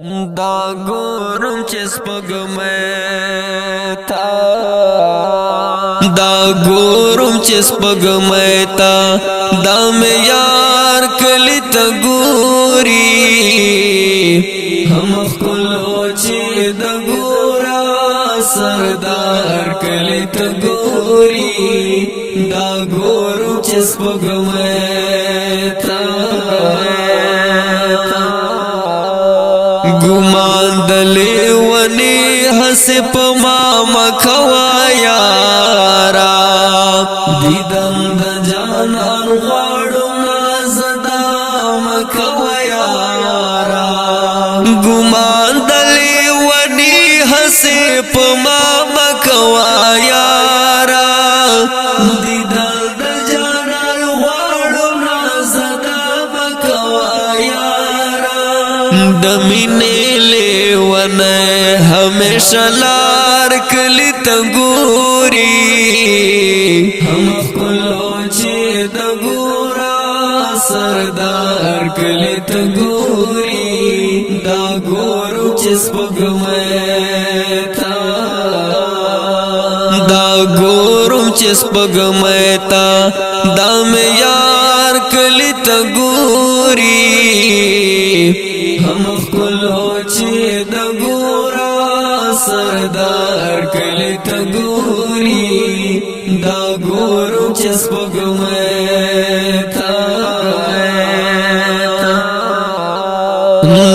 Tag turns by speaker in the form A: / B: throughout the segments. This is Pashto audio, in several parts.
A: دا ګورم چې سپګمې تا دا ګورم چې سپګمې تا دا مې یار کلی ته ګوري هم خپلو چې د ګورا سردار کلی ته ګوري دا ګورم چې سپګمې تا ګمان دلې ونی حسب ما مخوا یارا دیدن د جانان غواړو زدا مخوا یارا ګمان دلې ونی حسب ما مخوا یارا دیدن د جانان غواړو زدا مخوا یارا دمینه لیونه ہمیشہ لار کلی تگوری ہم کلو چی دگورا سردار کلی تگوری دا گورو چس پگمیتا دا گورو چس پگمیتا دا میں یار کلی تگوری ہم کلو چی دگورا سردار کلی تگوری دا گورو چس پگمیتا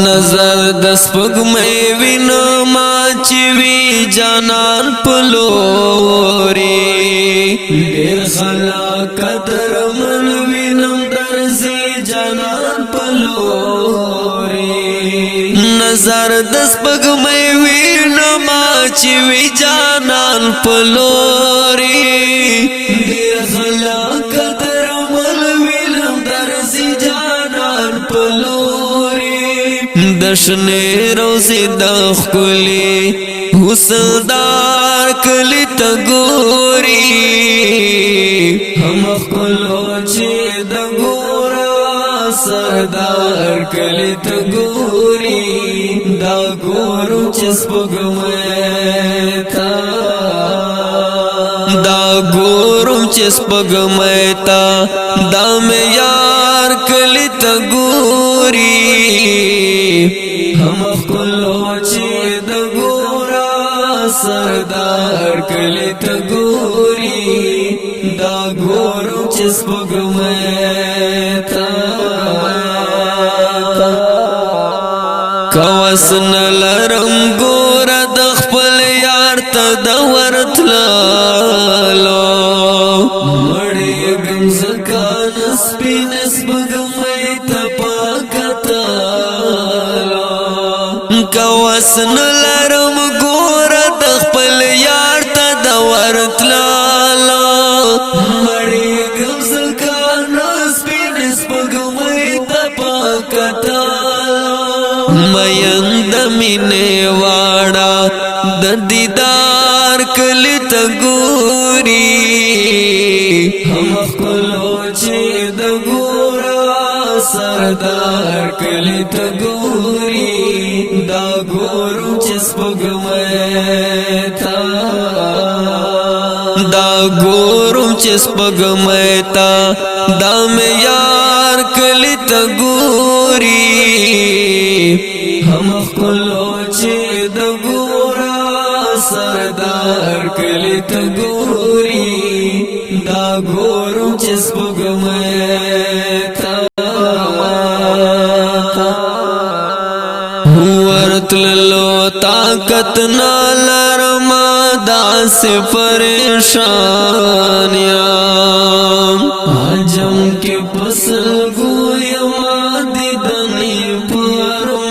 A: نظر دس پگمی وینو ما چوی جانان پلوری دیر خلا قدر من وینم درزی جانان پلوری نظر دس پگمی وینو ما چوی جانان پلوری دیر خلا قدر من وینم درزی جانان پلوری دشنی روزی دخ کلی حسدار کلی تگوری ہم کلو چی دگورا سردار کلی تگوری دا گورو چس پگمیتا دا گورو چس پگمیتا دا میں یار کلی تگوری ہم کلو چی دگورا سردار کلی تگوری دا گورو چس پگمیتا کواسن لرم گورا دخپل یار تا دورتلالو مڑی گم زکان سپین سپگمیتا پاکتالو کواسن لرم گورا دخپل یار تا دورتلالو مڑی گم زکان سپین سپگمیتا پاکتالو میند مینے واڑا د دیدار کلی تگوری ہم کلو چی دگورا سردار کلی تگوری دا گورو چس پگمیتا دا گورو چس پگمیتا دا میں یار کلی تگوری ہم کلو چی دگورا سردار کلی تگوری دا گورو چس پگمیتا ورتللو طاقت نالرما دا سے پریشانیاں عجم کے پسل گویا مادی دنی پرمانیاں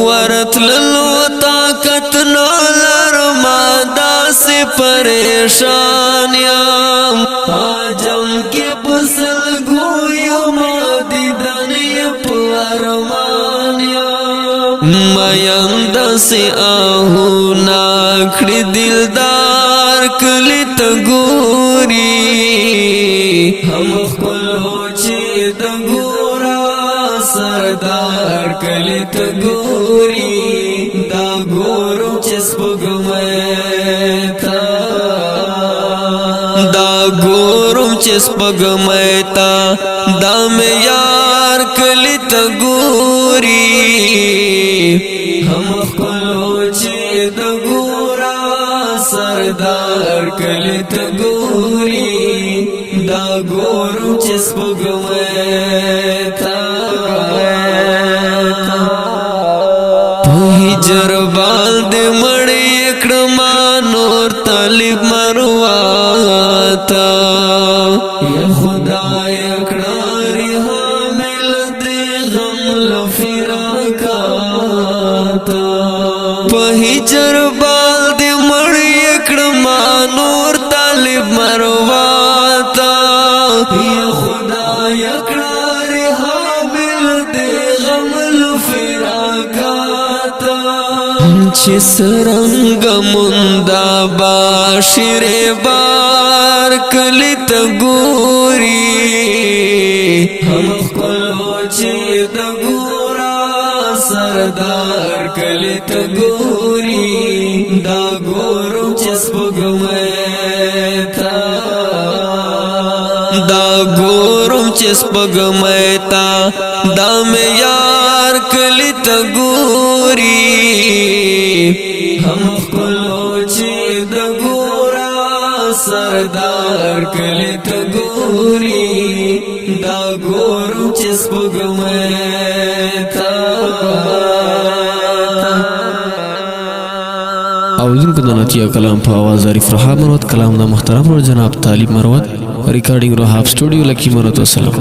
A: ورتللو طاقت نالرما دا سے پریشانیاں عجم کے پسل گویا مادی دنی پرمانیاں میند سے آہو ناکڑی دلدار کلی تگوری ہم کلو چی دگورا سردار سردار کلی تا گوری دا گورم چه سپگمئی تا دا گورم چه سپگمئی تا دا میار کلی تا گوری هم خلو چه دا گورا سردار کلی تا گوری دا گورم چه سپگمئی تا جربال دے مڑی اکڑما نور طالب مرواتا یا خدا اکڑاری حامل دے غم لفراکاتا پہی جربال دے مڑی اکڑما نور طالب مرواتا یا خدا اکڑاری حامل دے غم لفراکاتا چه سرنگ مندا باشر بار کلی تا گوری ہم خلو چه دا گورا سردار کلی تا گوری دا گورم چه سپگمئی تا دا گورم چه سپگمئی تا دا میار کلی تا گوری ہم خلو چه دا گورا سردار کلی تا گوری دا گورم چه سپگمئی تا
B: اوزن کو دناتیا کلام په आवाज عارف رحاب مروت کلام دا محترم اور جناب طالب مروت ریکارڈنگ رحاب سٹوڈیو لکی مروت وسلام